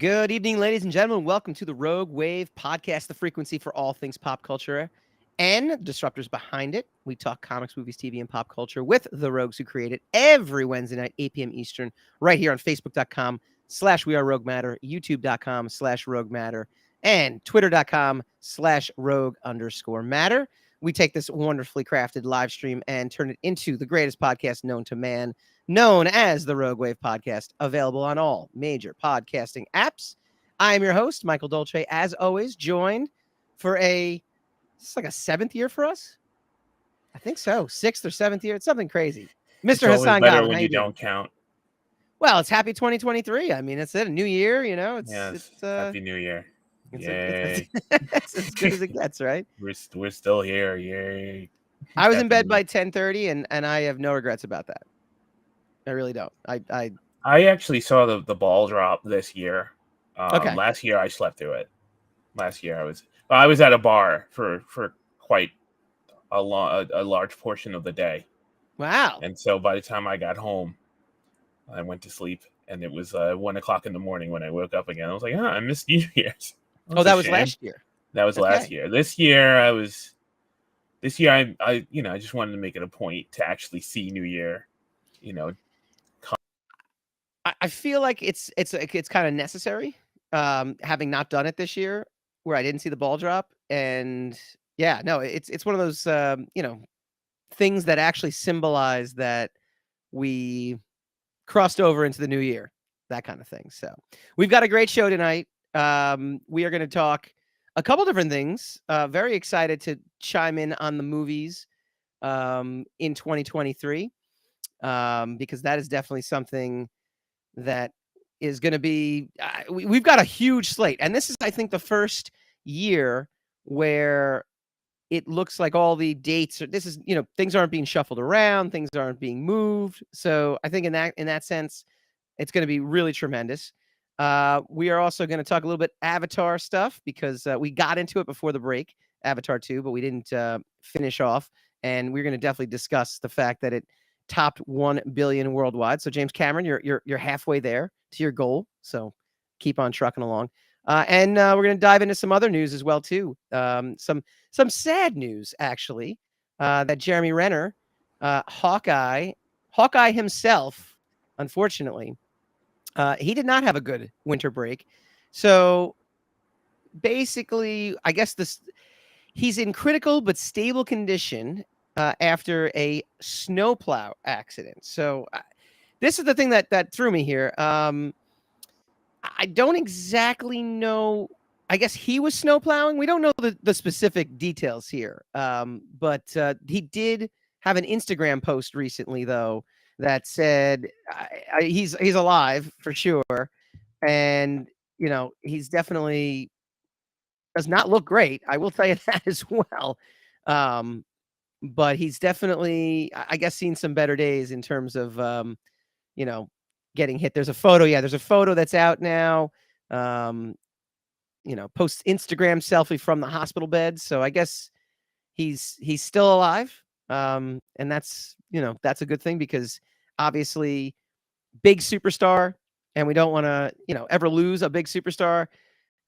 Good evening, ladies and gentlemen. Welcome to the Rogue Wave podcast, the frequency for all things pop culture and disruptors behind it. We talk comics, movies, TV, and pop culture with the rogues who create it every Wednesday night, 8 p.m. Eastern, right here on Facebook.com/WeAreRogue Matter, YouTube.com/Rogue Matter, and Twitter.com/Rogue_Matter. We take this wonderfully crafted live stream and turn it into the greatest podcast known to man, known as the Rogue Wave Podcast, available on all major podcasting apps. I am your host, Michael Dolce, as always, joined for it's like a seventh year for us. I think so. Sixth or seventh year. It's something crazy. Mr. Hassan better Godwin, when how you doing? don't count. Well, it's happy 2023. I mean, it's a new year, you know. It's Happy New Year. Yay. It's as good as it gets, right? We're still here. Yay. I was in bed by 10:30 and I have no regrets about that. I really don't. I actually saw the ball drop this year. Okay. Last year I slept through it. Last year I was at a bar for quite a large portion of the day. Wow. And so by the time I got home, I went to sleep, and it was 1 o'clock in the morning when I woke up again. I was like, I missed New Year's. That was last year. That was last year. This year I just wanted to make it a point to actually see New Year. I feel like it's kind of necessary, having not done it this year, where I didn't see the ball drop, and yeah, no, it's one of those things that actually symbolize that we crossed over into the new year, that kind of thing. So we've got a great show tonight. We are going to talk a couple different things. Very excited to chime in on the movies in 2023, because that is definitely something that is going to be, we've got a huge slate. And this is, I think, the first year where it looks like all the dates things aren't being shuffled around, things aren't being moved. So I think in that sense, it's going to be really tremendous. We are also going to talk a little bit Avatar stuff, because we got into it before the break, Avatar 2, but we didn't finish off. And we're going to definitely discuss the fact that it topped 1 billion worldwide. So James Cameron, you're halfway there to your goal. So keep on trucking along. And we're going to dive into some other news as well too. Some sad news, actually, that Jeremy Renner, Hawkeye himself, unfortunately, he did not have a good winter break. So basically, I guess he's in critical but stable condition after a snowplow accident. So this is the thing that threw me here. I don't exactly know. I guess he was snowplowing. We don't know the specific details here. But he did have an Instagram post recently, though, that said he's alive for sure. And, he's definitely does not look great. I will tell you that as well. But he's definitely, I guess, seen some better days in terms of, getting hit. There's a photo. Yeah, there's a photo that's out now. Posts Instagram selfie from the hospital bed. So I guess he's still alive. And that's a good thing, because obviously big superstar, and we don't want to, ever lose a big superstar,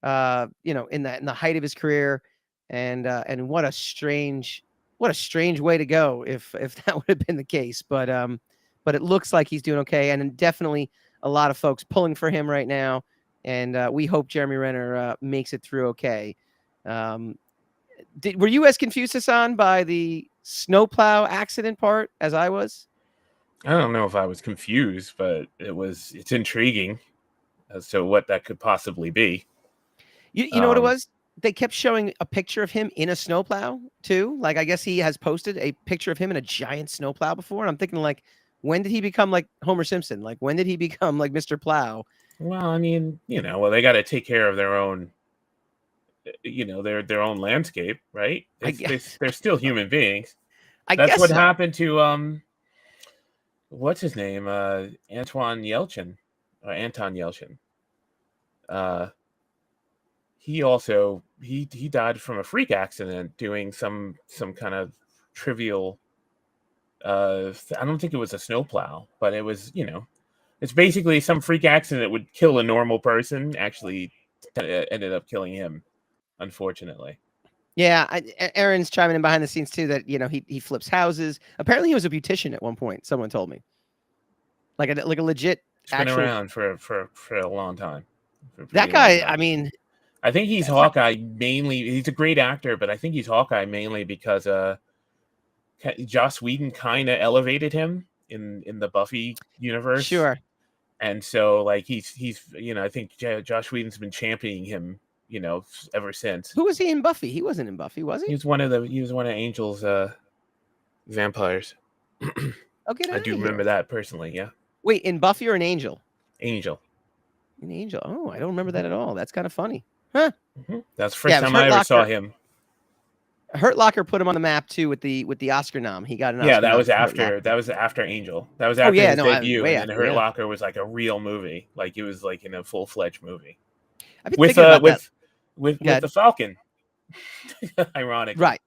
in the height of his career. And what a strange way to go if that would have been the case. But it looks like he's doing okay, and definitely a lot of folks pulling for him right now. And we hope Jeremy Renner makes it through okay. Were you as confused, Hassan, by the snowplow accident part as I was? I don't know if I was confused, but it's intriguing as to what that could possibly be. You know what it was? They kept showing a picture of him in a snowplow too. Like, I guess he has posted a picture of him in a giant snowplow before. And I'm thinking, like, when did he become like Homer Simpson? Like, when did he become like Mr. Plow? Well, I mean, they got to take care of their own, their own landscape, right? They're still human beings. That's what happened to what's his name? Anton Yelchin. He died from a freak accident doing some kind of trivial. I don't think it was a snowplow, but it was It's basically some freak accident that would kill a normal person actually ended up killing him, unfortunately. Yeah, Aaron's chiming in behind the scenes too that he flips houses. Apparently, he was a beautician at one point. Someone told me, like a legit. He's been around for a long time. That guy, I mean, I think he's Hawkeye mainly. He's a great actor, but I think he's Hawkeye mainly because Joss Whedon kind of elevated him in the Buffy universe. Sure. And so, like, he's I think Josh Whedon's been championing him, ever since. Who was he in Buffy? He wasn't in Buffy, was he? He was one of Angel's vampires. Okay, I do remember that personally. Yeah. Wait, in Buffy or an Angel? Angel. An Angel. Oh, I don't remember that at all. That's kind of funny, huh? Mm-hmm. That's the first time I ever saw him. Hurt Locker put him on the map too with the Oscar nom. He got an Oscar. Yeah, that was after Angel. That was after his debut, and then Hurt Locker was like a real movie. Like it was like in a full-fledged movie. With the Falcon. Ironic. Right.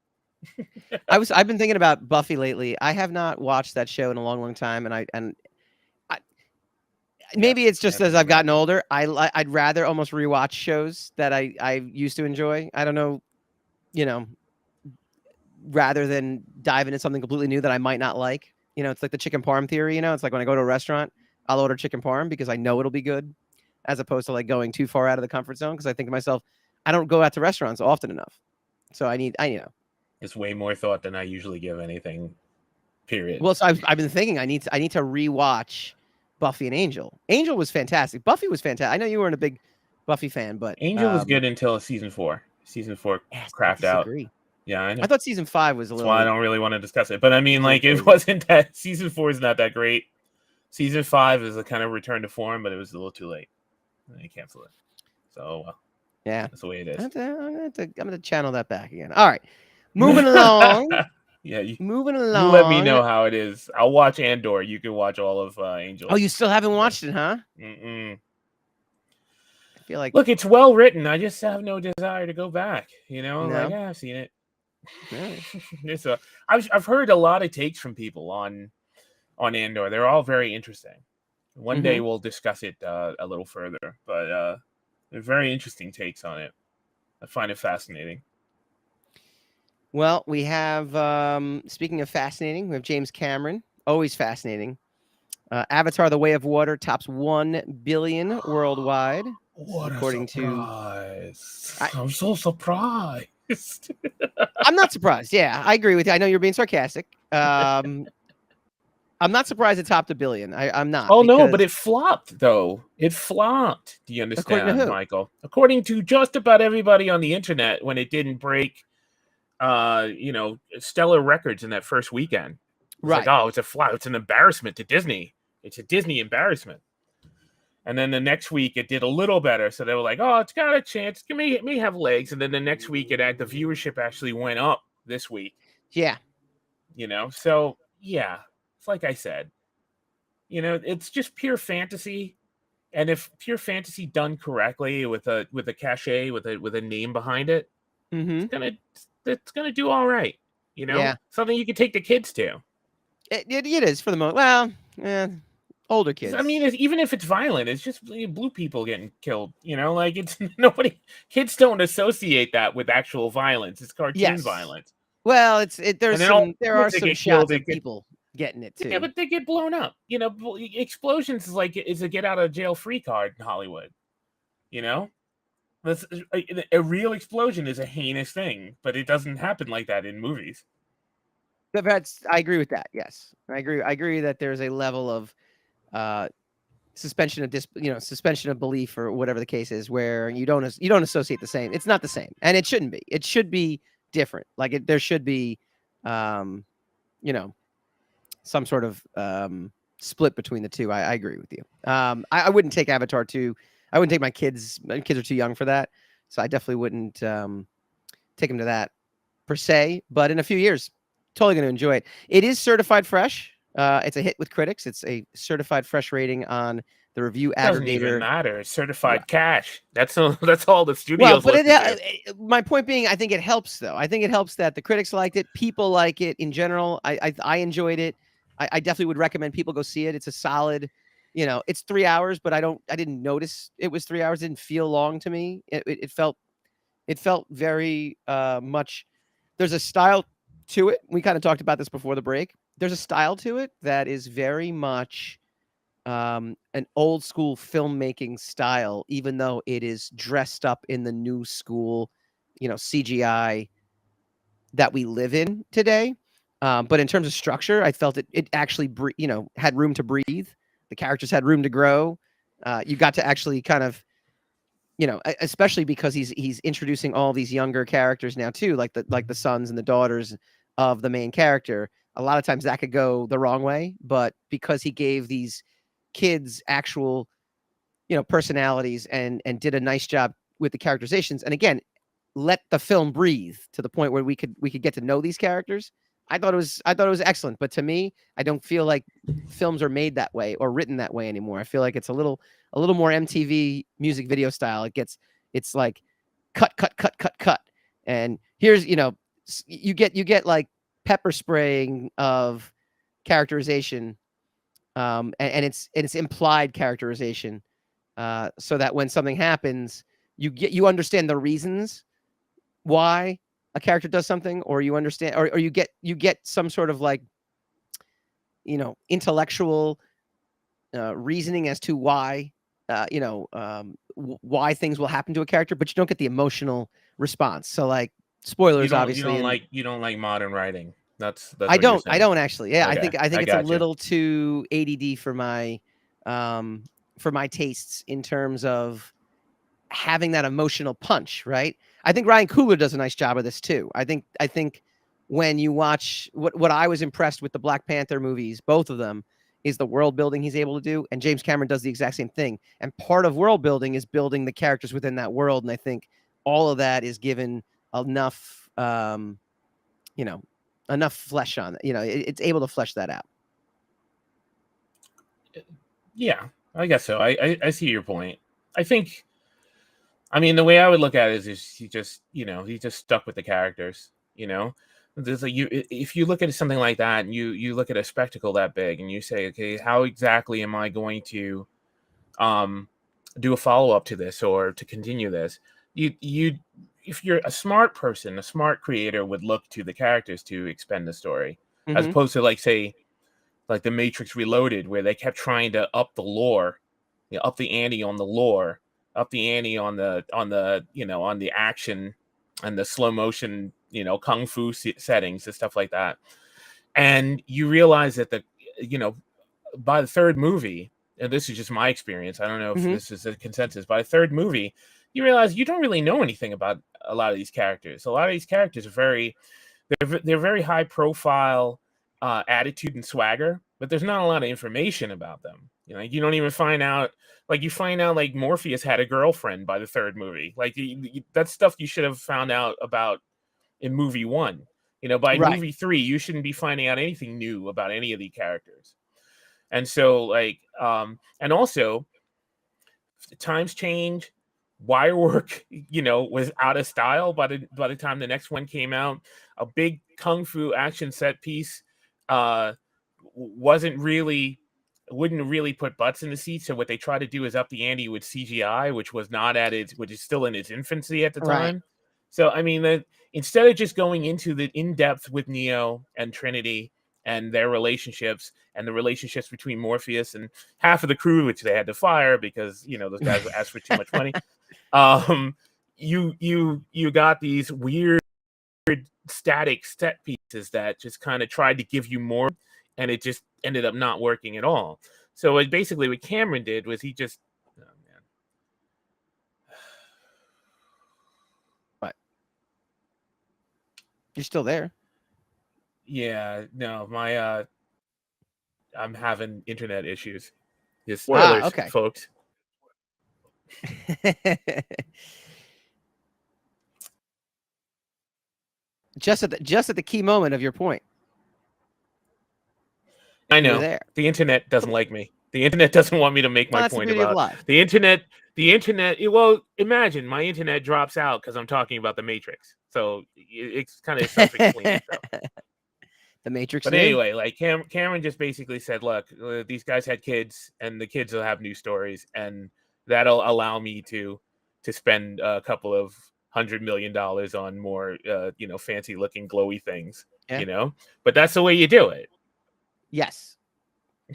I've been thinking about Buffy lately. I have not watched that show in a long time, and maybe it's just as I've gotten older. I'd rather almost rewatch shows that I used to enjoy. I don't know, rather than dive into something completely new that I might not like. It's like the chicken parm theory. It's like when I go to a restaurant, I'll order chicken parm because I know it'll be good, as opposed to like going too far out of the comfort zone. Because I think to myself, I don't go out to restaurants often enough, so I it's way more thought than I usually give anything. Period. Well, so I've been thinking I need to rewatch Buffy and Angel. Angel was fantastic. Buffy was fantastic. I know you weren't a big Buffy fan, but Angel was good until season 4. Season 4 crapped out. Yeah, I know. I thought season 5 was a little. That's why I don't really want to discuss it. But I mean, like, it wasn't that. Season 4 is not that great. Season 5 is a kind of return to form, but it was a little too late. They canceled it. So, yeah, that's the way it is. I'm gonna channel that back again. All right, moving along. Yeah, moving along. You let me know how it is. I'll watch Andor. You can watch all of Angel. Oh, you still haven't watched it, huh? Mm-mm. I feel like, look, it's well written. I just have no desire to go back. No. Like, I've seen it. Yeah. I've heard a lot of takes from people on Andor. They're all very interesting. One day we'll discuss it a little further, but they're very interesting takes on it. I find it fascinating. Well, we have, speaking of fascinating, we have James Cameron, always fascinating. Avatar: The Way of Water tops 1 billion worldwide. What according a surprise. I'm so surprised. I'm not surprised. Yeah, I agree with you. I know you're being sarcastic. I'm not surprised it topped 1 billion. I'm not. Oh, no, but it flopped, though. It flopped. Do you understand, Michael? According to just about everybody on the internet, when it didn't break stellar records in that first weekend. Right. Like, oh, it's a flop. It's an embarrassment to Disney. It's a Disney embarrassment. And then the next week it did a little better. So they were like, oh, it's got a chance. It may have legs. And then the next week the viewership actually went up this week. Yeah. So yeah, it's like I said, it's just pure fantasy. And if pure fantasy done correctly with a cachet, with a name behind it, it's gonna do all right. Something you can take the kids to. It is for the most. Well, older kids. I mean, even if it's violent, it's just blue people getting killed. Like it's nobody. Kids don't associate that with actual violence. It's cartoon violence. Well, there are some shots of people getting it too. Yeah, but they get blown up. Explosions is a get out of jail free card in Hollywood. A real explosion is a heinous thing, but it doesn't happen like that in movies. I agree with that. Yes, I agree that there's a level of suspension of belief or whatever the case is, where you don't associate the same. It's not the same, and it shouldn't be. It should be different. There should be, some sort of split between the two. I agree with you. I wouldn't take Avatar 2. I wouldn't take my kids. My kids are too young for that, so I definitely wouldn't take them to that per se. But in a few years, totally going to enjoy it. It is certified fresh. It's a hit with critics. It's a certified fresh rating on the review aggregator. Doesn't even matter. It's certified cash. That's all the studios. Well, but my point being, I think it helps though. I think it helps that the critics liked it. People like it in general. I enjoyed it. I definitely would recommend people go see it. It's a solid, it's 3 hours, but I didn't notice it was 3 hours. It didn't feel long to me. It felt very much. There's a style to it. We kind of talked about this before the break. There's a style to it that is very much an old school filmmaking style, even though it is dressed up in the new school, CGI that we live in today. But in terms of structure, I felt it actually had room to breathe. The characters had room to grow. You got to actually kind of, especially because he's introducing all these younger characters now too, like the sons and the daughters of the main character. A lot of times that could go the wrong way, but because he gave these kids actual, personalities and did a nice job with the characterizations, and again, let the film breathe to the point where we could get to know these characters. I thought it was excellent, but to me, I don't feel like films are made that way or written that way anymore. I feel like it's a little more MTV music video style. It's like cut, and here's you get like pepper spraying of characterization, and it's implied characterization, so that when something happens, you understand the reasons why a character does something, or you understand, or you get some sort of like, intellectual reasoning as to why, why things will happen to a character, but you don't get the emotional response. So like spoilers, obviously, and you don't like modern writing. That's I what you're don't saying. actually. Yeah, Okay, I think I it's a got you. little too ADD for my tastes in terms of having that emotional punch, right? I think Ryan Coogler does a nice job of this too. I think when you watch what I was impressed with the Black Panther movies, both of them, is the world building he's able to do, and James Cameron does the exact same thing. And part of world building is building the characters within that world, and I think all of that is given enough, enough flesh on it. It's able to flesh that out. Yeah, I guess so. I see your point. I think, I mean, the way I would look at it is he just stuck with the characters. There's if you look at something like that and you look at a spectacle that big and you say, okay, how exactly am I going to do a follow up to this or to continue this? You if you're a smart person, a smart creator would look to the characters to expand the story, as Mm-hmm. opposed to like say like the Matrix Reloaded, where they kept trying to up the lore, up the ante on the lore, up the ante on the on the action and the slow motion, kung fu settings and stuff like that. And you realize that by the third movie, and this is just my experience, I don't know if Mm-hmm. this is a consensus. By the third movie, you realize you don't really know anything about a lot of these characters. A lot of these characters are they're very high profile attitude and swagger, but there's not a lot of information about them. You don't even find out. Like you find out like Morpheus had a girlfriend by the third movie. Like that's stuff you should have found out about in movie one. By Right. movie three, you shouldn't be finding out anything new about any of the characters. And so like, and also times change. Wire work, was out of style by the time the next one came out. A big kung fu action set piece wouldn't really put butts in the seats. So what they try to do is up the ante with CGI, which is still in its infancy at the Right. time. So I mean, instead of just going into the in depth with Neo and Trinity and their relationships and the relationships between Morpheus and half of the crew, which they had to fire because those guys asked for too much money. You got these weird static set pieces that just kind of tried to give you more, and it just ended up not working at all. So basically what Cameron did was he just, oh man. But you're still there. Yeah, no, my I'm having internet issues. Yeah, Ah, spoilers, okay. folks. Just at the key moment of your point, I you were know there. the internet doesn't like me. The internet doesn't want me to make Well, my that's the point beauty of about life. the internet. The internet. Well, imagine my internet drops out because I'm talking about the Matrix. So it's kind of self-explaining stuff. The Matrix But knew. anyway, like Cameron just basically said, look, these guys had kids, and the kids will have new stories, and that'll allow me to spend a couple of $100 million on more, fancy looking glowy things, Yeah. But that's the way you do it. Yes.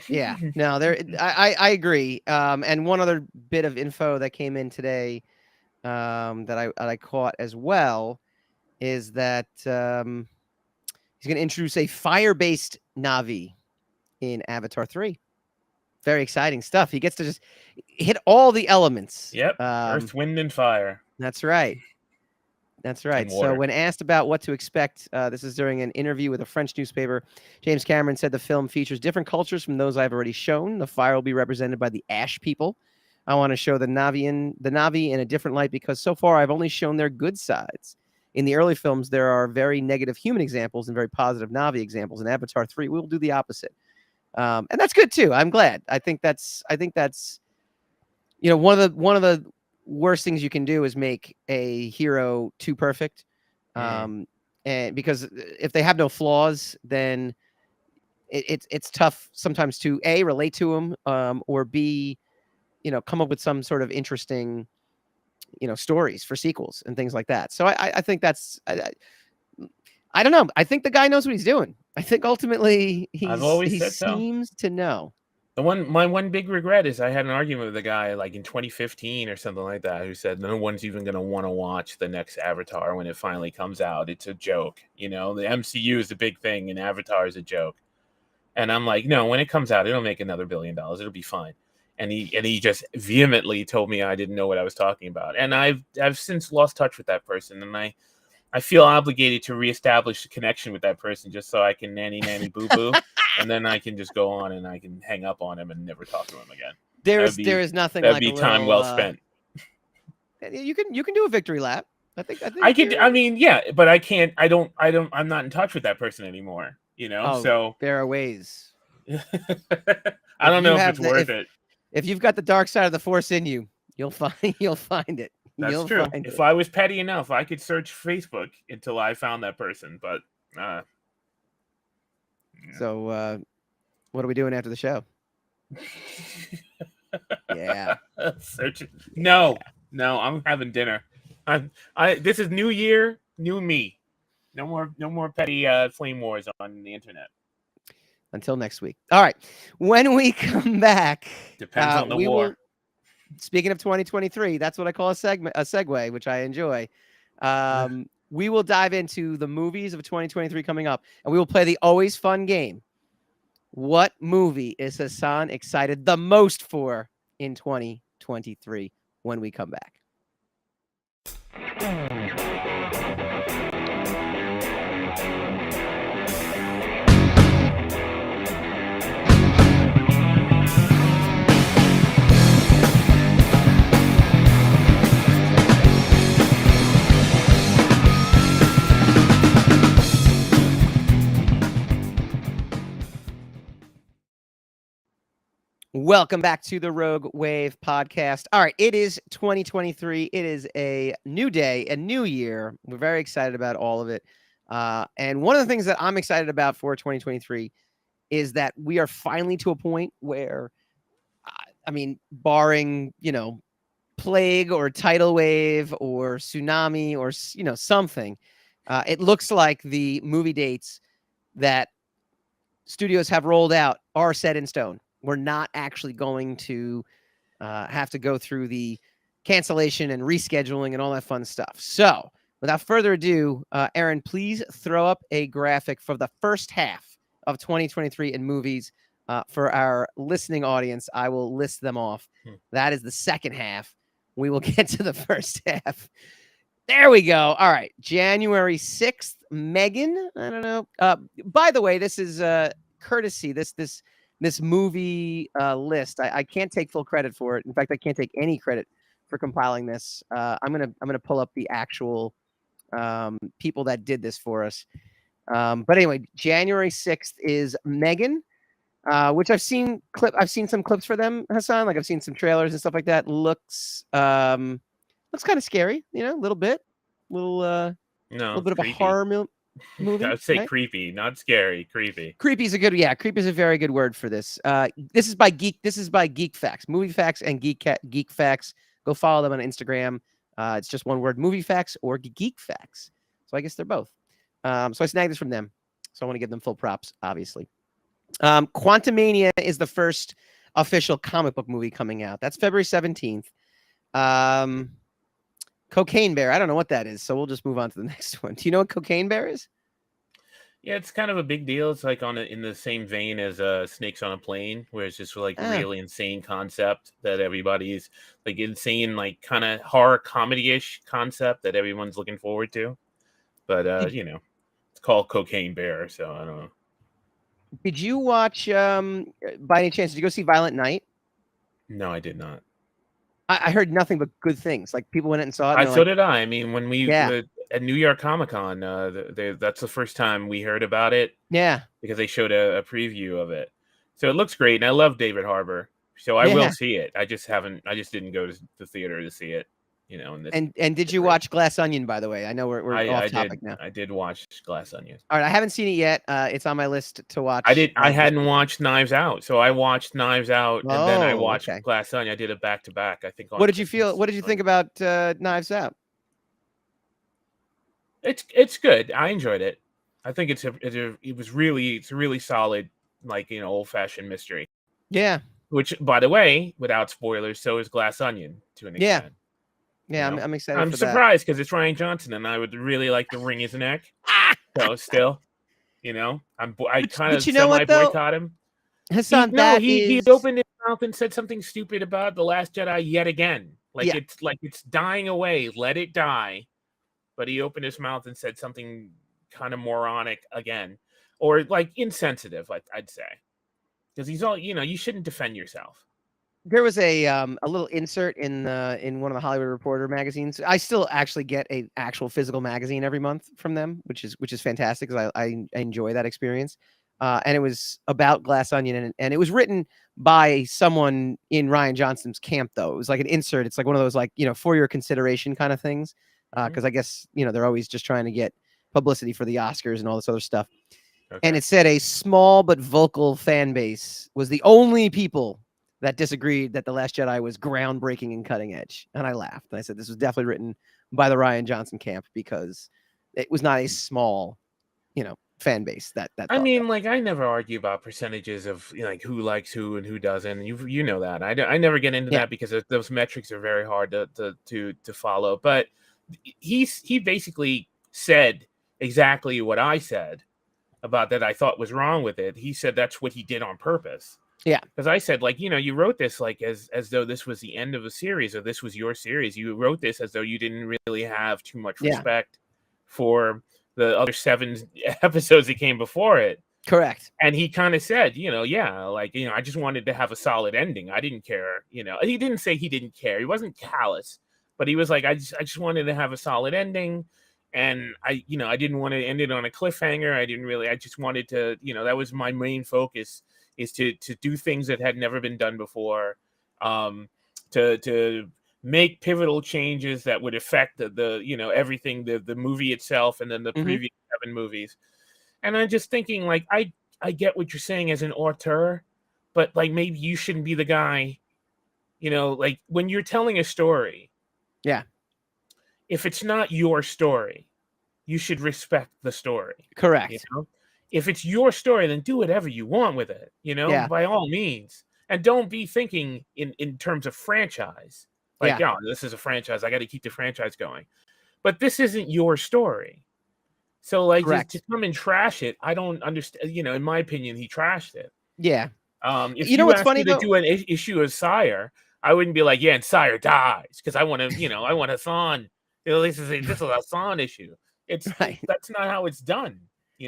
Yeah. No, I agree. And one other bit of info that came in today, that I caught as well is that he's going to introduce a fire-based Navi in Avatar 3. Very exciting stuff. He gets to just hit all the elements. Yep. Earth, wind, and fire. That's right. That's right. So when asked about what to expect, this is during an interview with a French newspaper, James Cameron said the film features different cultures from those I've already shown. The fire will be represented by the Ash people. I want to show the Navi in a different light because so far I've only shown their good sides. In the early films, there are very negative human examples and very positive Navi examples. In Avatar 3, we will do the opposite. And that's good too. I'm glad. I think that's one of the worst things you can do is make a hero too perfect. And because if they have no flaws, then it's tough sometimes to A, relate to them, or B, come up with some sort of interesting, stories for sequels and things like that. So I think that's, I don't know. I think the guy knows what he's doing. I think ultimately he seems to know. My one big regret is I had an argument with a guy like in 2015 or something like that who said no one's even going to want to watch the next Avatar when it finally comes out. It's a joke. The MCU is a big thing and Avatar is a joke. And I'm like, no, when it comes out, it'll make another $1 billion. It'll be fine. And he just vehemently told me I didn't know what I was talking about. And I've since lost touch with that person. And I feel obligated to reestablish a connection with that person just so I can nanny boo boo. And then I can just go on and I can hang up on him and never talk to him again. There is nothing that'd like be time well spent. You can do a victory lap. I think I could. I mean, yeah, but I can't. I don't. I'm not in touch with that person anymore. So there are ways. I don't know if it's worth it. If you've got the dark side of the Force in you, you'll find it. That's true. If I was petty enough, I could search Facebook until I found that person. But yeah. So, what are we doing after the show? Yeah. Search. No, I'm having dinner. This is New Year, new me. No more petty flame wars on the internet. Until next week. All right. When we come back, depends on the war. Speaking of 2023, that's what I call a segue, which I enjoy. We will dive into the movies of 2023 coming up, and we will play the always fun game. What movie is Hassan excited the most for in 2023 when we come back? Welcome back to the Rogue Wave podcast. All right, it is 2023. It is a new day, a new year. We're very excited about all of it. And one of the things that I'm excited about for 2023 is that we are finally to a point where, barring, plague or tidal wave or tsunami or, something, it looks like the movie dates that studios have rolled out are set in stone. We're not actually going to have to go through the cancellation and rescheduling and all that fun stuff. So without further ado, Aaron, please throw up a graphic for the first half of 2023 in movies. For our listening audience, I will list them off. That is the second half. We will get to the first half. There we go. All right. January 6th, Megan. I don't know. By the way, this is courtesy. This movie list. I can't take full credit for it. In fact, I can't take any credit for compiling this. I'm gonna pull up the actual people that did this for us. But anyway, January 6th is Megan, which I've seen some clips for them, Hassan. Like I've seen some trailers and stuff like that. Looks kind of scary, a little bit, little bit of creepy. a horror movie, I'd say right? creepy, not scary, creepy. Creepy is a good, yeah. Creepy is a very good word for this. This is by Geek Facts, Movie Facts, and Geek Facts. Go follow them on Instagram. It's just one word, Movie Facts or Geek Facts. So I guess they're both. So I snagged this from them. So I want to give them full props, obviously. Quantumania is the first official comic book movie coming out. That's February 17th. Cocaine Bear. I don't know what that is, so we'll just move on to the next one. Do you know what Cocaine Bear is? Yeah, it's kind of a big deal. It's like in the same vein as Snakes on a Plane, where it's just like really insane concept that everybody's like insane, like kind of horror comedy-ish concept that everyone's looking forward to. But it's called Cocaine Bear, so I don't know. Did you watch by any chance, did you go see Violent Night? No, I did not. I heard nothing but good things. Like people went in and saw it. So did I. I mean, when we Yeah. at New York Comic Con, that's the first time we heard about it. Yeah. Because they showed a preview of it, so it looks great, and I love David Harbour, so I will see it. I just didn't go to the theater to see it. And did you watch Glass Onion? By the way, I know we're off topic now. I did watch Glass Onion. All right, I haven't seen it yet. It's on my list to watch. I hadn't watched Knives Out, so I watched Knives Out, and then I watched Glass Onion. I did it back to back. I think. What did you feel? What did you think about Knives Out? It's good. I enjoyed it. I think it's a really solid, like old fashioned mystery. Yeah. Which, by the way, without spoilers, so is Glass Onion to an extent. Yeah, I'm excited. I'm surprised because it's Ryan Johnson, and I would really like to wring his neck. So still, I kind of semi-boycott him. Hassan, he opened his mouth and said something stupid about The Last Jedi yet again. It's dying away. Let it die. But he opened his mouth and said something kind of moronic again, or like insensitive, I'd say, because he's all you shouldn't defend yourself. There was a little insert in one of the Hollywood Reporter magazines. I still actually get a actual physical magazine every month from them, which is fantastic because I enjoy that experience. And it was about Glass Onion, and it was written by someone in Ryan Johnson's camp, though. It was like an insert. It's like one of those for your consideration kind of things. Because I guess they're always just trying to get publicity for the Oscars and all this other stuff. Okay. And it said a small but vocal fan base was the only people that disagreed that The Last Jedi was groundbreaking and cutting edge. And I laughed. And I said, this was definitely written by the Ryan Johnson camp because it was not a small, fan base that I mean, that. I never argue about percentages of who likes who and who doesn't. You know that. I never get into that because those metrics are very hard to follow. But he basically said exactly what I said about that I thought was wrong with it. He said that's what he did on purpose. Yeah. Because I said, you wrote this as though this was the end of a series or this was your series. You wrote this as though you didn't really have too much respect for the other 7 episodes that came before it. Correct. And he kind of said, I just wanted to have a solid ending. I didn't care. He didn't say he didn't care. He wasn't callous, but he was like, I just wanted to have a solid ending. And I didn't want to end it on a cliffhanger. I just wanted to, that was my main focus, is to do things that had never been done before, to make pivotal changes that would affect the everything, the movie itself, and then the previous 7 movies. And I'm just thinking, I get what you're saying as an auteur, but maybe you shouldn't be the guy, when you're telling a story. Yeah. If it's not your story, you should respect the story. Correct. If it's your story, then do whatever you want with it, by all means. And don't be thinking in terms of franchise. This is a franchise. I got to keep the franchise going. But this isn't your story. So to come and trash it, I don't understand. In my opinion, he trashed it. Yeah. If you what's funny to do an issue of Sire, I wouldn't be like, and Sire dies because I want to, I want Hassan. This is a Hassan issue. It's right. That's not how it's done.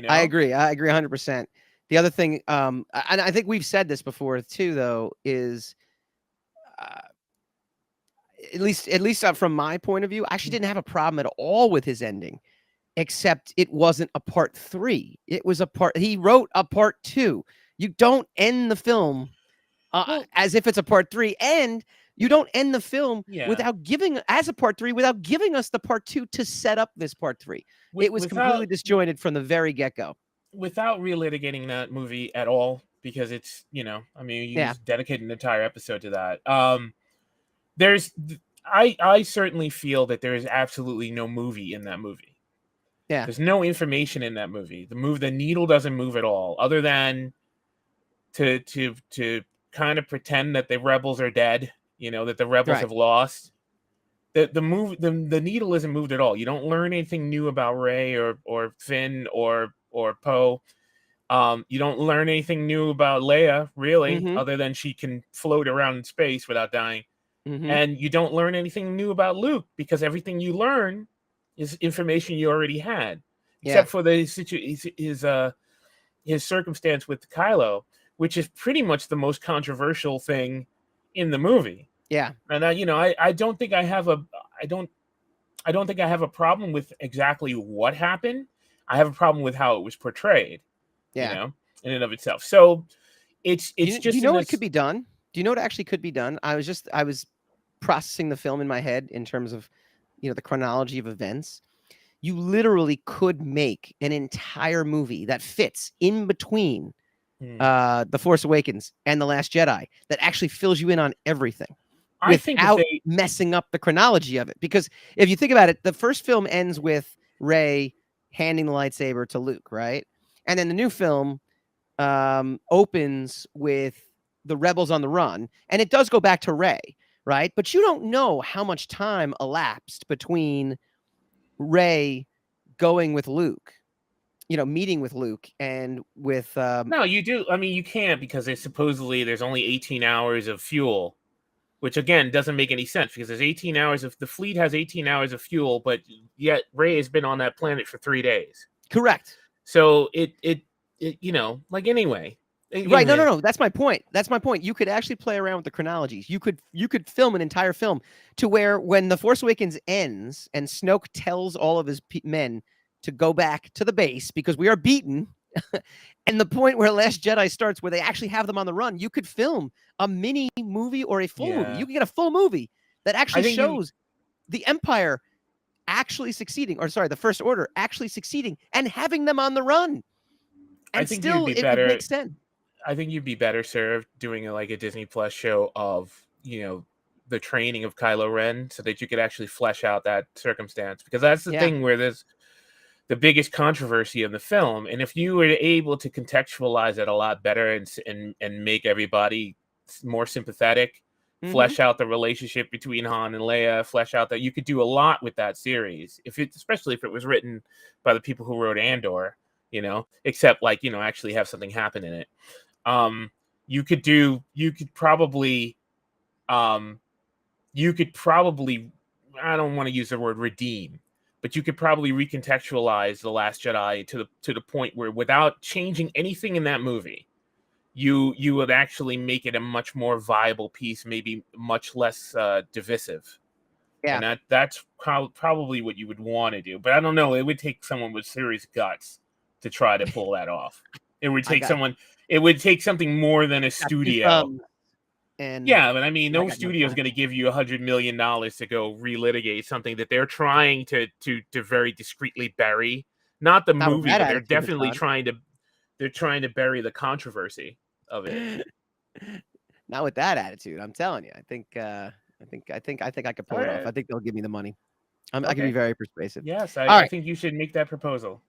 I agree 100%. The other thing, and I think we've said this before too, though, is at least from my point of view, I actually didn't have a problem at all with his ending, except it wasn't a part 3. It was he wrote a part 2. You don't end the film as if it's a part 3. And You don't end the film Yeah. without giving as a part 3 without giving us the part 2 to set up this part 3. It was completely Without disjointed from the very get-go. without relitigating that movie at all, because it's, I mean, you Yeah. just dedicate an entire episode to that. There's I certainly feel that there is absolutely no movie in that movie. Yeah. There's no information in that movie. The needle doesn't move at all, other than to kind of pretend that the rebels are dead, that the rebels Right. have lost. The needle isn't moved at all. You don't learn anything new about Rey or Finn or Poe. You don't learn anything new about Leia, really, Mhm. other than she can float around in space without dying. Mhm. And you don't learn anything new about Luke, because everything you learn is information you already had, Yeah. except for his circumstance with Kylo, which is pretty much the most controversial thing in the movie. Yeah. And I don't think I don't think I have a problem with exactly what happened. I have a problem with how it was portrayed, Yeah. in and of itself. So it's Do you just in know what could this. be done? Do you know what actually could be done? I was processing the film in my head in terms of, the chronology of events. You literally could make an entire movie that fits in between Hmm, The Force Awakens and The Last Jedi that actually fills you in on everything I think if without they, messing up the chronology of it. Because if you think about it, the first film ends with Rey handing the lightsaber to Luke, right? And then the new film opens with the rebels on the run, and it does go back to Rey, right? But you don't know how much time elapsed between Rey going with Luke, meeting with Luke and with no, you do. I mean, you can't, because there's only 18 hours of fuel, which again doesn't make any sense, because there's 18 hours of the fleet has 18 hours of fuel, but yet Rey has been on that planet for 3 days. correct. So like, anyway, Right. No, no, again, no. That's my point. That's my point. You could actually play around with the chronologies. You could film an entire film to where when The Force Awakens ends and Snoke tells all of his men to go back to the base because we are beaten, and the point where Last Jedi starts, where they actually have them on the run, you could film a mini movie or a full movie. yeah, You could get a full movie that I actually think you. shows the Empire actually succeeding, or sorry, the First Order actually succeeding and having them on the run, I and think you'd still be it would better. make sense. I think you'd be better served doing like a Disney Plus show of, the training of Kylo Ren, so that you could actually flesh out that circumstance, because that's the Yeah. thing where there's the biggest controversy in the film. And if you were able to contextualize it a lot better, and make everybody more sympathetic, Mm-hmm. flesh out the relationship between Han and Leia, flesh out that, you could do a lot with that series, especially if it was written by the people who wrote Andor, except, like, actually have something happen in it. um you could do um you could probably, I don't want to use the word redeem, but you could probably recontextualize The Last Jedi to the point where, without changing anything in that movie, you would actually make it a much more viable piece, maybe much less divisive. Yeah. And that's probably what you would want to do. But I don't know, it would take someone with serious guts to try to pull that off. It would I take got someone. It would take something more than a got 2 studio. thumbs, and Yeah, but I mean, I no got no studio is time. going to give you $100 million to go relitigate something that they're trying to very discreetly bury. Not the Not with movie, that but they're attitude, definitely Hassan. trying to bury the controversy of it. Not with that attitude, I'm telling you. I think I could All pull it off. right. I think they'll give me the money. I can be Okay. very persuasive. Yes, All I right, think you should make that proposal.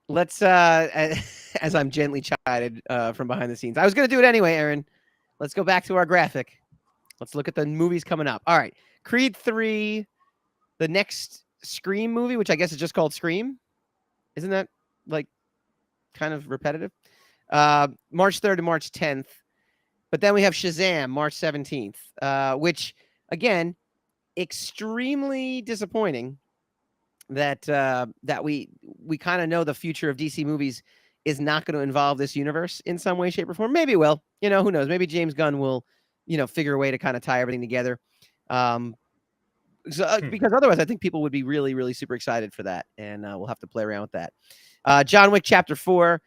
let's as I'm gently chided from behind the scenes. I was gonna do it anyway, Aaron. Let's go back to our graphic. Let's look at the movies coming up. All right. Creed 3, the next Scream movie, which I guess is just called Scream. Isn't that like kind of repetitive? March 3rd to March 10th. But then we have Shazam, March 17th, which, again, extremely disappointing that we kind of know the future of DC movies is not going to involve this universe in some way, shape, or form. Maybe it will. Who knows? Maybe James Gunn will, figure a way to kind of tie everything together. Um, Hmm. because otherwise, I think people would be really, really super excited for that, and we'll have to play around with that. John Wick Chapter 4.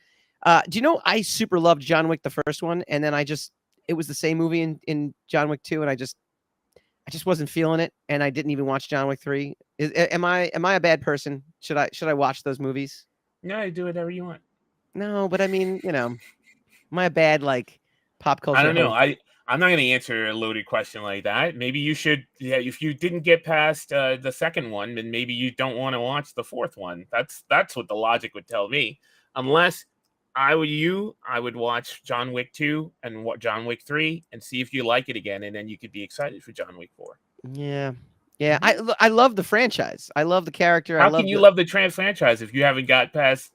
Do you know I super loved John Wick the first one, and then it was the same movie in John Wick 2, and I just wasn't feeling it, and I didn't even watch John Wick 3. Am I a bad person? Should I watch those movies? No, you do whatever you want. No, but I mean, am I a bad like pop I culture don't know. host? I'm not going to answer a loaded question like that. Maybe you should. Yeah, if you didn't get past the second one, then maybe you don't want to watch the fourth one. That's what the logic would tell me. Unless I were you, I would watch John Wick 2 and what John Wick 3 and see if you like it again, and then you could be excited for John Wick 4. Yeah. Yeah, Mhm. I love the franchise. I love the character. I How can love you the love the trans franchise if you haven't got past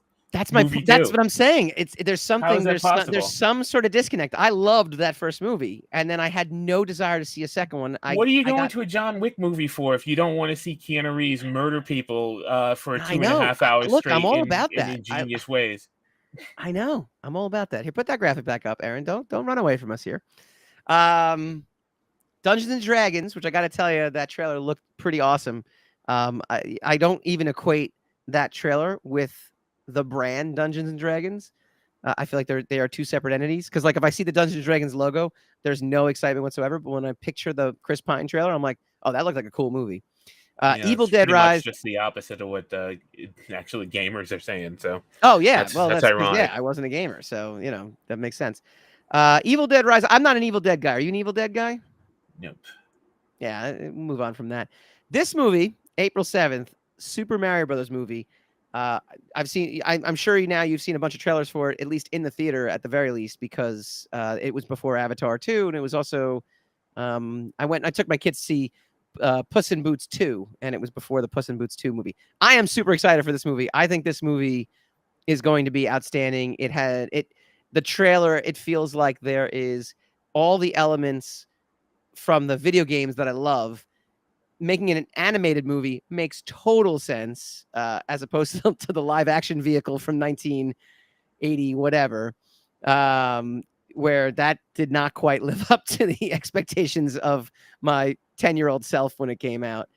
movie that's 2? what I'm saying. How is that There's possible? some sort of disconnect. I loved that first movie, and then I had no desire to see a second one. What are you I going got to a John Wick movie for if you don't want to see Keanu Reeves murder people for I two and a know. half hours Look, I'm straight all about in that. ingenious ways? I know. I'm all about that. Here, put that graphic back up, Aaron. Don't run away from us here. Um, Dungeons and Dragons, which I got to tell you, that trailer looked pretty awesome. I don't even equate that trailer with the brand Dungeons and Dragons. I feel like they are two separate entities. Because like if I see the Dungeons and Dragons logo, there's no excitement whatsoever. But when I picture the Chris Pine trailer, I'm like, oh, that looked like a cool movie. Yeah, Evil it's Dead pretty much Rise. just the opposite of what actually gamers are saying. So Oh yeah, well that's that's because ironic. I wasn't a gamer, so that makes sense. Evil Dead Rise. I'm not an Evil Dead guy. Are you an Evil Dead guy? Nope. Yeah, we'll move on from that. This movie, April 7th, Super Mario Brothers movie. Uh, I've seen. I'm sure now you've seen a bunch of trailers for it, at least in the theater, at the very least, because it was before Avatar 2, and it was also. I took my kids to see Puss in Boots 2, and it was before the Puss in Boots 2 movie. I am super excited for this movie. I think this movie is going to be outstanding. The trailer. It feels like there is all the elements from the video games that I love. Making it an animated movie makes total sense, as opposed to the live action vehicle from 1980, whatever, where that did not quite live up to the expectations of my 10-year-old self when it came out.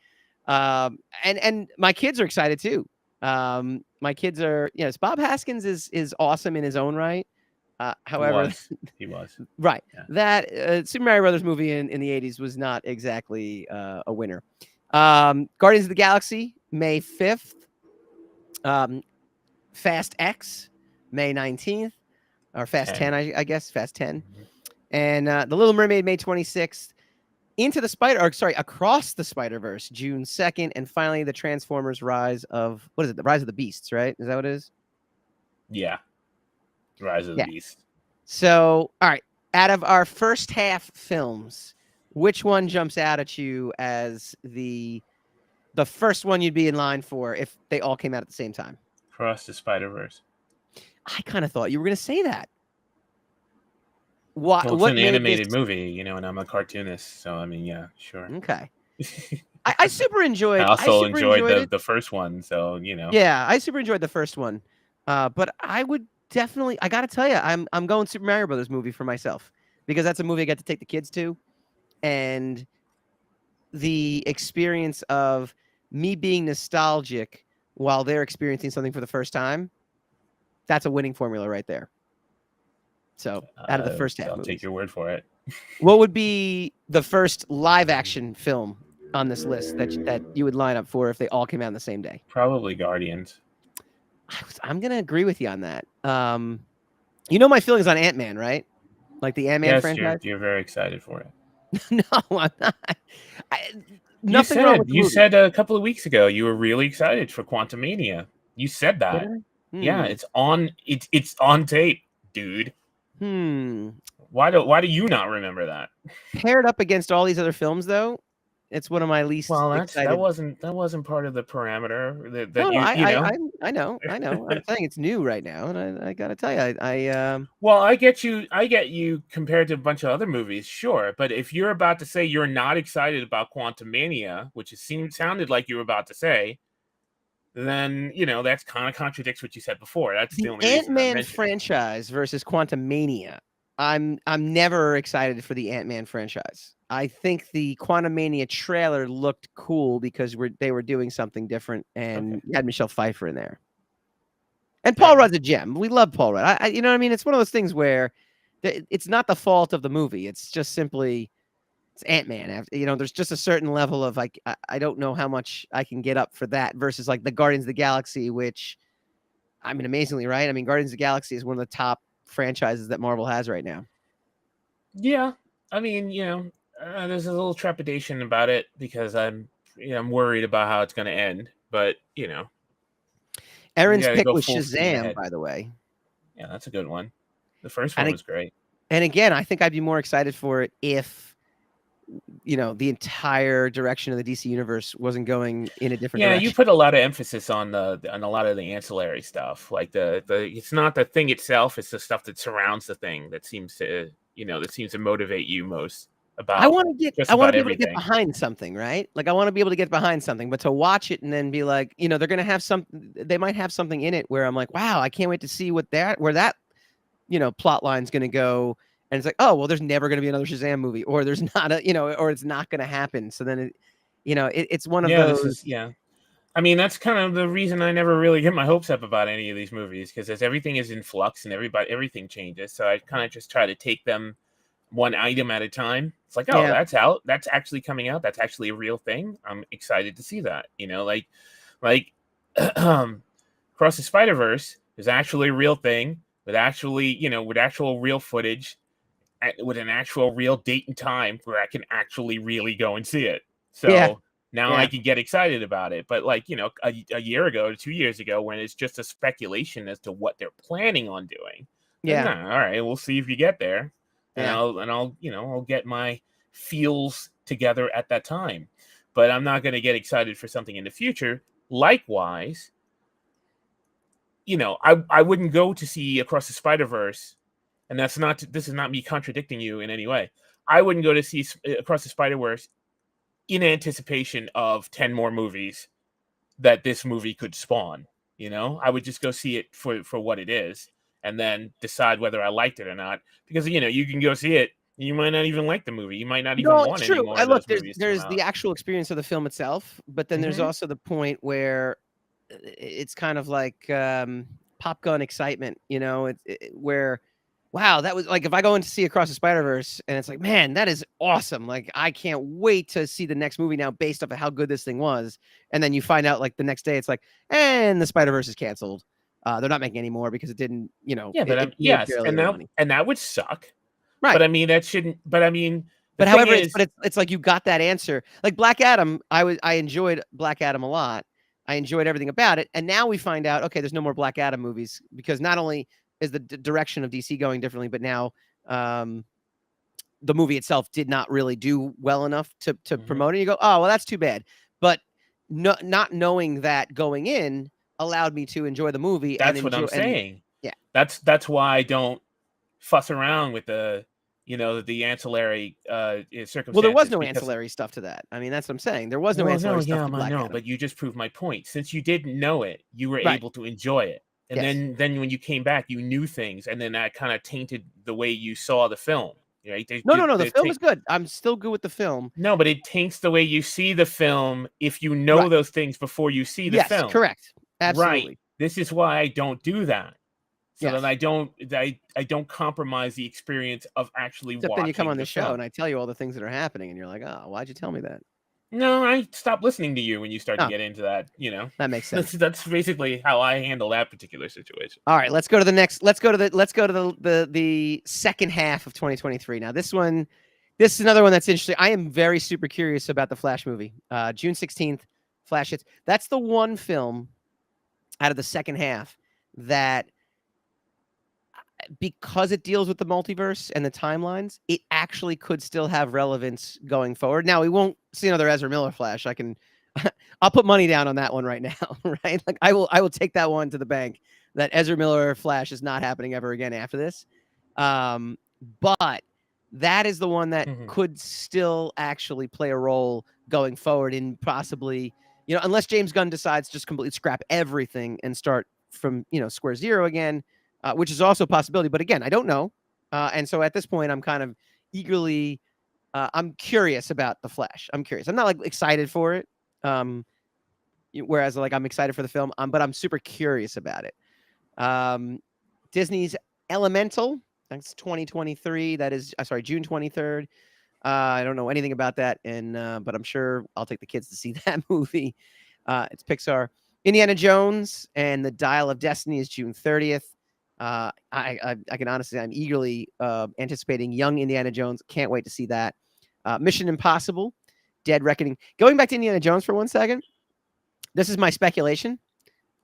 And my kids are excited too. My kids are, Bob Haskins is awesome in his own right. He However, was. He was. right. Yeah. That Super Mario Brothers movie in the 80s was not exactly a winner. Guardians of the Galaxy, May 5th. Fast X, May 19th. Or Fast 10, 10. I guess. Fast 10. Mhm. And The Little Mermaid, May 26th. Across the Spider-Verse, June 2nd. And finally, the Transformers Rise of, what is it? The Rise of the Beasts, right? Is that what it is? Yeah. Rise of the Yeah. Beast. So, all right. Out of our first half films, which one jumps out at you as the first one you'd be in line for if they all came out at the same time? Across the Spider-Verse. I kind of thought you were going to say that. What Well, it's what an made this? animated movie, and I'm a cartoonist, so I mean, yeah, sure. Okay. I super I enjoyed. I also super enjoyed enjoyed it. the first one, so Yeah, I super enjoyed the first one. But I would definitely. I got to tell you, I'm going Super Mario Brothers movie for myself because that's a movie I got to take the kids to, and the experience of me being nostalgic while they're experiencing something for the first time. That's a winning formula right there. So out of the first half I'll movies, take your word for it. what would be the first live action film on this list that you would line up for if they all came out on the same day? Probably Guardians. I'm gonna agree with you on that. You know my feelings on Ant-Man, right? Like the Ant-Man Yes, franchise. you're very excited for it. No, I'm not. Nothing wrong with the You movie. said a couple of weeks ago you were really excited for Quantumania. You said Did that. I? Yeah, it's on tape, dude. Hmm. Why do you not remember that? Paired up against all these other films, though, it's one of my least Well, excited. that wasn't part of the parameter that No, you know. I know. I'm saying it's new right now, and I gotta tell you, Well, I get you compared to a bunch of other movies, sure. But if you're about to say you're not excited about Quantumania, which it sounded like you were about to say, then that's kind of contradicts what you said before. That's the the only reason I'm Ant-Man mentioning. franchise versus Quantumania. I'm never excited for the Ant-Man franchise. I think the Quantumania trailer looked cool because they were doing something different, and Okay. you had Michelle Pfeiffer in there. And All Paul right. Rudd's a gem. We love Paul Rudd. You know what I mean? It's one of those things where it's not the fault of the movie. It's just simply It's Ant-Man. There's just a certain level of like I don't know how much I can get up for that versus like the Guardians of the Galaxy, which I mean, amazingly, right? I mean, Guardians of the Galaxy is one of the top franchises that Marvel has right now. Yeah, I mean, there's a little trepidation about it because I'm worried about how it's going to end. But you Aaron's got to pick go was full steam Shazam, ahead. by the way. Yeah, that's a good one. The first And one it, was great. and again, I think I'd be more excited for it if the entire direction of the DC universe wasn't going in a different Yeah, you direction. put a lot of emphasis on on a lot of the ancillary stuff. Like the it's not the thing itself; it's the stuff that surrounds the thing that seems to motivate you most I about want to get just I want to about be able to get everything. behind something, right? Like I want to be able to get behind something, but to watch it and then be like, they're going to have they might have something in it where I'm like, wow, I can't wait to see where that, plot line's going to go. And it's like, oh, well, there's never going to be another Shazam movie, or there's not or it's not going to happen. So then it's one of Yeah, those. I mean, that's kind of the reason I never really get my hopes up about any of these movies because as everything is in flux and everything changes, so I kind of just try to take them one item at a time. It's like, oh, Yeah. that's out. That's actually coming out. That's actually a real thing. I'm excited to see that. Like Across the Spider Verse is actually a real thing with actual real footage, with an actual real date and time where I can actually really go and see it. Yeah. So now I Yeah. can get excited about it. But a year ago, 2 years ago, when it's just a speculation as to what they're planning on doing, then Yeah. all right, we'll see if you get there, and Yeah. I'll get my feels together at that time. But I'm not going to get excited for something in the future. Likewise, I wouldn't go to see Across the Spider Verse, and this is not me contradicting you in any way. I wouldn't go to see Across the Spider Verse in anticipation of 10 more movies that this movie could spawn. I would just go see it for what it is, and then decide whether I liked it or not. Because you can go see it, you might not even like the movie. You might not even No, it's want any true. more I of look, those there's movies to come there's the out. actual experience of the film itself, but then there's Hmm. also the point where it's kind of like pop gun excitement, where wow, that was like if I go in to see Across the Spider-Verse and it's like, man, that is awesome. Like I can't wait to see the next movie now based off of how good this thing was. And then you find out like the next day it's like, and the Spider-Verse is canceled. They're not making any more because it didn't, Yeah, but it made yes, barely and any money. that would suck. Right. But I mean, that shouldn't. But I mean, the But thing however, is, it's like you got that answer. Like Black Adam, I enjoyed Black Adam a lot. I enjoyed everything about it, and now we find out, okay, there's no more Black Adam movies because not only is the direction of DC going differently, but now um, the movie itself did not really do well enough to Mhm. promote it. You go, oh well, that's too bad. But not knowing that going in allowed me to enjoy the movie and That's what enjoy I'm and saying. yeah. That's why I don't fuss around with the ancillary Well, there was circumstances no because ancillary stuff to that. I mean, that's what I'm saying. There was no well, no, ancillary stuff yeah, to I Black know, Adam. but you just proved my point. Since you didn't know it, you were Right. able to enjoy it. And Yes. then when you came back, you knew things, and then that kind of tainted the way you saw the film. Right? No, no, no, the film is good. I'm still good with the film. No, but it taints the way you see the film if you know Right. those things before you see the Yes, film. correct. Right. Absolutely. This is why I don't do that. So that Yes. I don't compromise the experience of actually Except then you come watching on the the show film. and I tell you all the things that are happening and you're like, "Oh, why'd you tell me that?" No, I stopped listening to you when you start to Oh, get into that. that makes That's sense. that's basically how I handle that particular situation. All right, let's go to the second half of 2023. Now, this is another one that's interesting. I am very super curious about the Flash movie. June 16th, Flash hits. That's the one film out of the second half that because it deals with the multiverse and the timelines, it actually could still have relevance going forward. Now, we won't see another Ezra Miller Flash. I'll put money down on that one right now, right? Like I will take that one to the bank that Ezra Miller Flash is not happening ever again after this. But that is the one that Mhm. could still actually play a role going forward in possibly, unless James Gunn decides to just completely scrap everything and start from, square zero again, which is also a possibility. But again, I don't know. And so at this point, I'm kind of eagerly, I'm curious about the Flash. I'm curious. I'm not like excited for it. Um, whereas like I'm excited for the film, but I'm super curious about it. Disney's Elemental, that's 2023. That is, sorry, June 23rd. I don't know anything about that, and but I'm sure I'll take the kids to see that movie. It's Pixar. Indiana Jones and the Dial of Destiny is June 30th. I can honestly say I'm eagerly anticipating young Indiana Jones. Can't wait to see that. Mission Impossible, Dead Reckoning. Going back to Indiana Jones for 1 second, this is my speculation,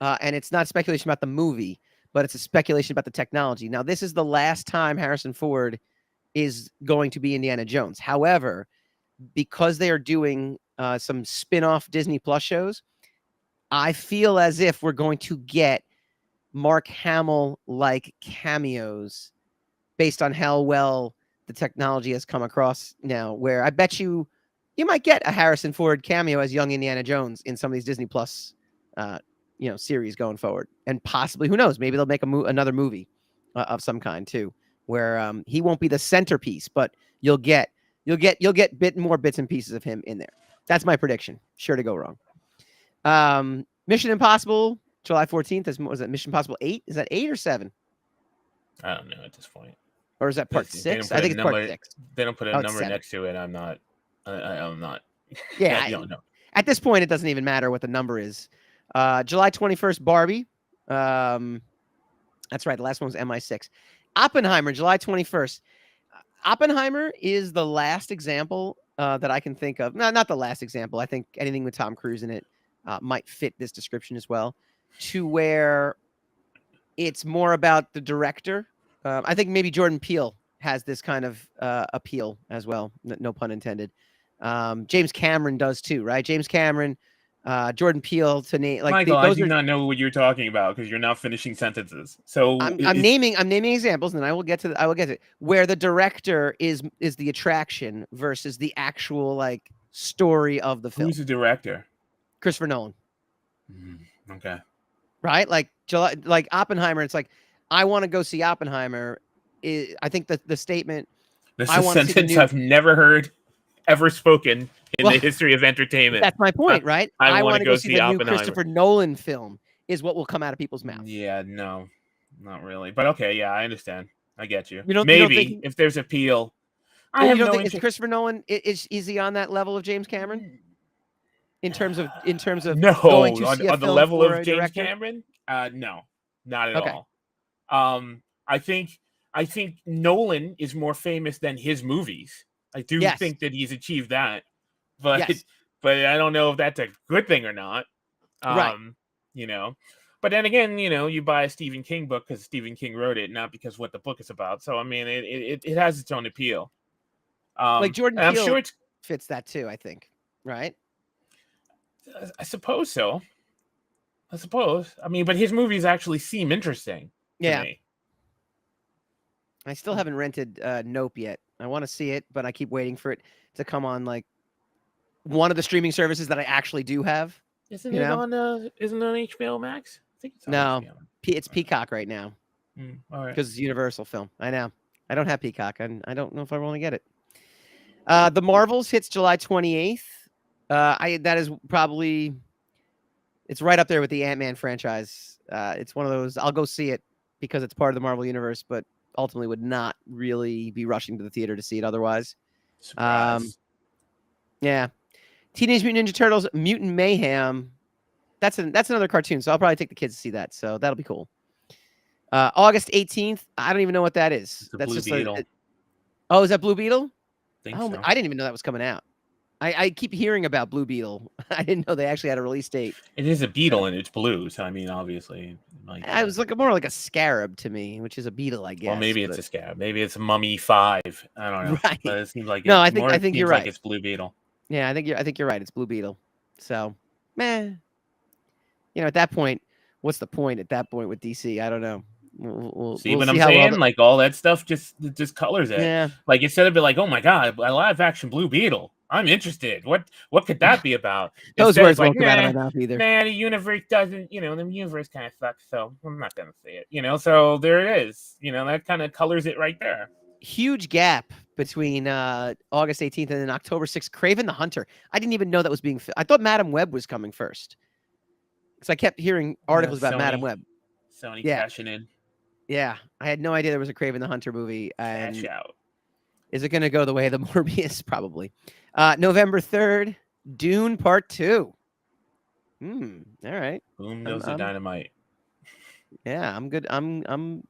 and it's not speculation about the movie, but it's a speculation about the technology. Now, this is the last time Harrison Ford is going to be Indiana Jones. However, because they are doing some spin-off Disney Plus shows, I feel as if we're going to get Mark Hamill-like cameos based on how well the technology has come across now, where I bet you might get a Harrison Ford cameo as young Indiana Jones in some of these Disney Plus series going forward. And possibly, who knows, maybe they'll make another movie of some kind too, where he won't be the centerpiece, but you'll get more bits and pieces of him in there. That's my prediction. Sure to go wrong. Mission Impossible, July 14th. Was it Mission Impossible 8? Is that 8 or 7? I don't know at this point. Or is that part 6? I think it's part 6. They don't put a number next to it. I'm not. Yeah, I don't know. At this point, it doesn't even matter what the number is. July 21st, Barbie. That's right. The last one was MI6. Oppenheimer, July 21st. Oppenheimer is the last example that I can think of. No, not the last example. I think anything with Tom Cruise in it might fit this description as well, to where it's more about the director. I think maybe Jordan Peele has this kind of appeal as well. No pun intended. James Cameron does too, right? James Cameron, Jordan Peele, to name like Michael, I do not know what you're talking about because you're not finishing sentences. So I'm naming examples, and then I will get to it, where the director is the attraction versus the actual like story of the film. Who's the director? Christopher Nolan. Okay. Right? Like Oppenheimer, it's like, I want to go see Oppenheimer. I think that the statement. This is a sentence I've never heard ever spoken in the history of entertainment. That's my point, right? I want to go see the Oppenheimer. New Christopher Nolan film is what will come out of people's mouths. Yeah, no, not really. But okay, yeah, I understand. I get you. Maybe you don't think, if there's appeal. I have no interest. Is Christopher Nolan is he on that level of James Cameron? In terms of no, going to see on the level of James Cameron? No, not at all. I think Nolan is more famous than his movies. I do think that he's achieved that, but I don't know if that's a good thing or not. Right. But then again, you buy a Stephen King book because Stephen King wrote it, not because what the book is about. So I mean, it has its own appeal. Like Jordan Peele, I'm sure it fits that too. I think, right? I suppose so. I mean, but his movies actually seem interesting to me. I still haven't rented Nope yet. I want to see it, but I keep waiting for it to come on like one of the streaming services that I actually do have. Isn't it on HBO Max? I think it's on HBO. It's Peacock right now. All right. Because it's Universal film. I know. I don't have Peacock, and I don't know if I want to get it. The Marvels hits July 28th. That is probably, it's right up there with the Ant-Man franchise. It's one of those, I'll go see it because it's part of the Marvel universe, but ultimately would not really be rushing to the theater to see it otherwise. Surprise. Yeah. Teenage Mutant Ninja Turtles Mutant Mayhem. That's another cartoon, so I'll probably take the kids to see that. So that'll be cool. August 18th. I don't even know what that is. That's Blue Beetle. Is that Blue Beetle? So. I didn't even know that was coming out. I keep hearing about Blue Beetle. I didn't know they actually had a release date. It is a beetle and it's blue, so I mean, obviously. I was more like a scarab to me, which is a beetle, I guess. Well, maybe it's a scarab. Maybe it's a Mummy 5. I don't know. Right. But it seems like I think you're right. Like it's Blue Beetle. Yeah, I think you're right. It's Blue Beetle. So, at that point, what's the point at that point with DC? I don't know. We'll see what I'm saying? Like all that stuff just colors it. Yeah. Like instead of it like, oh my god, a live action Blue Beetle. I'm interested. What could that be about? Those words won't come out of my mouth either. The universe doesn't, the universe kind of sucks, so I'm not gonna say it. So there it is. That kind of colors it right there. Huge gap between August 18th and then October 6th. Kraven the Hunter. I didn't even know that was being. I thought Madam Web was coming first, because I kept hearing articles about Madam Web. Sony cashing in. Yeah, I had no idea there was a Kraven the Hunter movie. And cash out. Is it going to go the way of the Morbius? Probably. November 3rd, Dune Part 2. All right. Boom goes the dynamite. Yeah, I'm good. I'm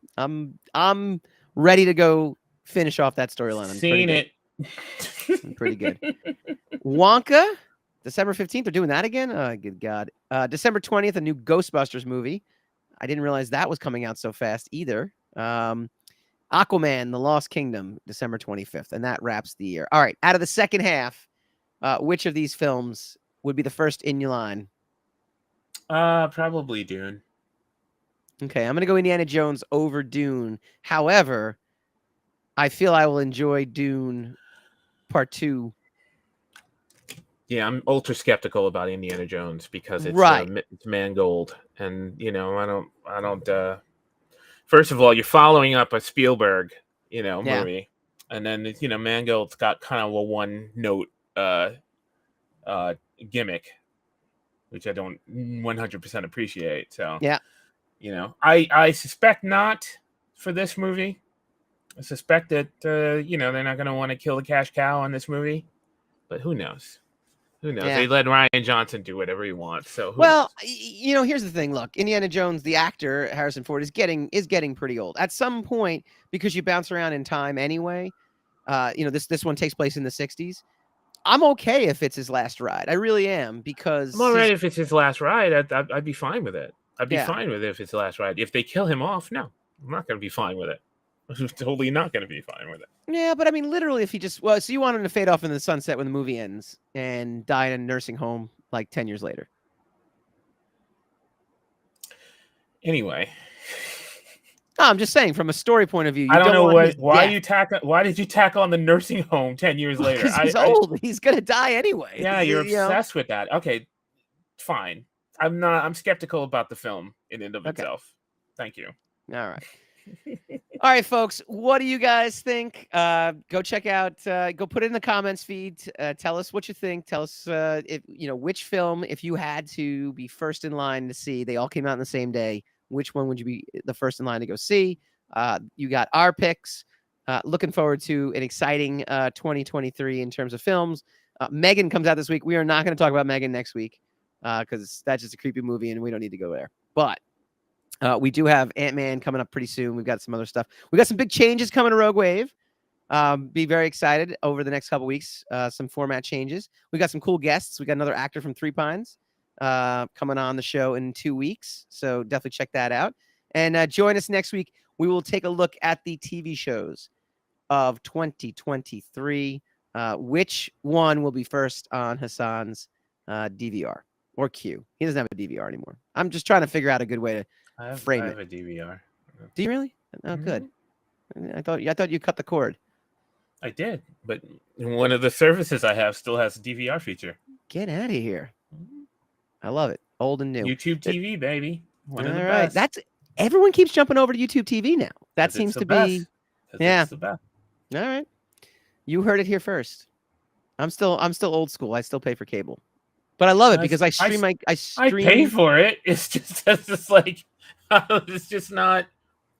ready to go finish off that storyline. Seen it. I'm pretty good. Wonka, December 15th. They're doing that again? Oh, good God. December 20th, a new Ghostbusters movie. I didn't realize that was coming out so fast either. Aquaman, The Lost Kingdom, December 25th. And that wraps the year. All right. Out of the second half, which of these films would be the first in your line? Probably Dune. Okay. I'm going to go Indiana Jones over Dune. However, I feel I will enjoy Dune Part 2. Yeah, I'm ultra skeptical about Indiana Jones because it's it's Mangold, and I don't. First of all, you're following up a Spielberg, movie, and then Mangold's got kind of a one-note gimmick, which I don't 100% appreciate. So yeah, I suspect not for this movie. I suspect that they're not going to want to kill the cash cow on this movie, but who knows? Who knows? Yeah. They let Ryan Johnson do whatever he wants. So here's the thing. Look, Indiana Jones, the actor Harrison Ford, is getting pretty old. At some point, because you bounce around in time anyway. This one takes place in the 60s. I'm okay if it's his last ride. I really am, because I'm all right if it's his last ride. I'd be fine with it. I'd be fine with it if it's the last ride. If they kill him off, no, I'm not going to be fine with it. I'm totally not going to be fine with it. Yeah, but I mean, literally, if he so you want him to fade off in the sunset when the movie ends and die in a nursing home like 10 years later. Anyway. No, I'm just saying, from a story point of view. I don't know why did you tack on the nursing home 10 years later? Because he's old. He's going to die anyway. Yeah, you're obsessed with that. Okay, fine. I'm skeptical about the film in and of itself. Thank you. All right. All right, folks. What do you guys think? Go check out. Go put it in the comments feed. Tell us what you think. Tell us if which film, if you had to be first in line to see, they all came out on the same day. Which one would you be the first in line to go see? You got our picks. Looking forward to an exciting 2023 in terms of films. Megan comes out this week. We are not going to talk about Megan next week because that's just a creepy movie and we don't need to go there. But we do have Ant-Man coming up pretty soon. We've got some other stuff. We got some big changes coming to Rogue Wave. Be very excited over the next couple weeks. Some format changes. We got some cool guests. We got another actor from Three Pines coming on the show in 2 weeks. So definitely check that out. And join us next week. We will take a look at the TV shows of 2023. Which one will be first on Hassan's DVR or queue? He doesn't have a DVR anymore. I'm just trying to figure out a good way to frame it. I have a DVR. Do you really? Oh, good. I thought you cut the cord. I did, but one of the services I have still has a DVR feature. Get out of here. I love it. Old and new. YouTube TV, baby. One of the best. That's everyone keeps jumping over to YouTube TV now. That seems to be it's the best. All right. You heard it here first. I'm still old school. I still pay for cable. But I love it because I stream. I pay for it. It's just like it's just not.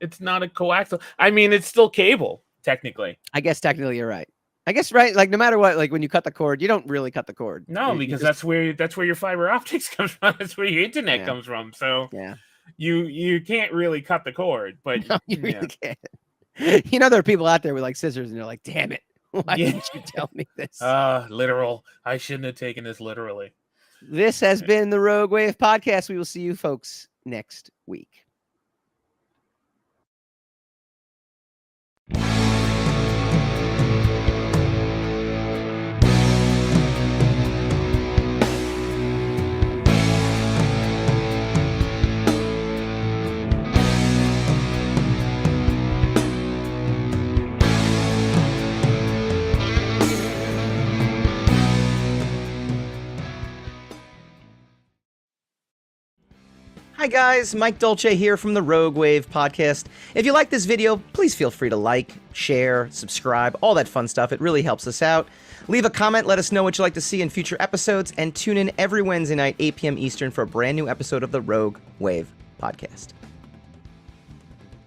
It's not a coaxial. I mean, it's still cable technically. I guess technically you're right. I guess right. Like no matter what, like when you cut the cord, you don't really cut the cord. No, because that's where your fiber optics comes from. That's where your internet comes from. So yeah, you can't really cut the cord. But no, you really can't. There are people out there with like scissors, and they're like, "Damn it, why didn't you tell me this?" Literal. I shouldn't have taken this literally. This has been the Rogue Wave Podcast. We will see you folks next week. Hi guys, Mike Dolce here from the Rogue Wave Podcast. If you like this video, please feel free to like, share, subscribe, all that fun stuff. It really helps us out. Leave a comment, let us know what you'd like to see in future episodes, and tune in every Wednesday night, 8 p.m. Eastern for a brand new episode of the Rogue Wave Podcast.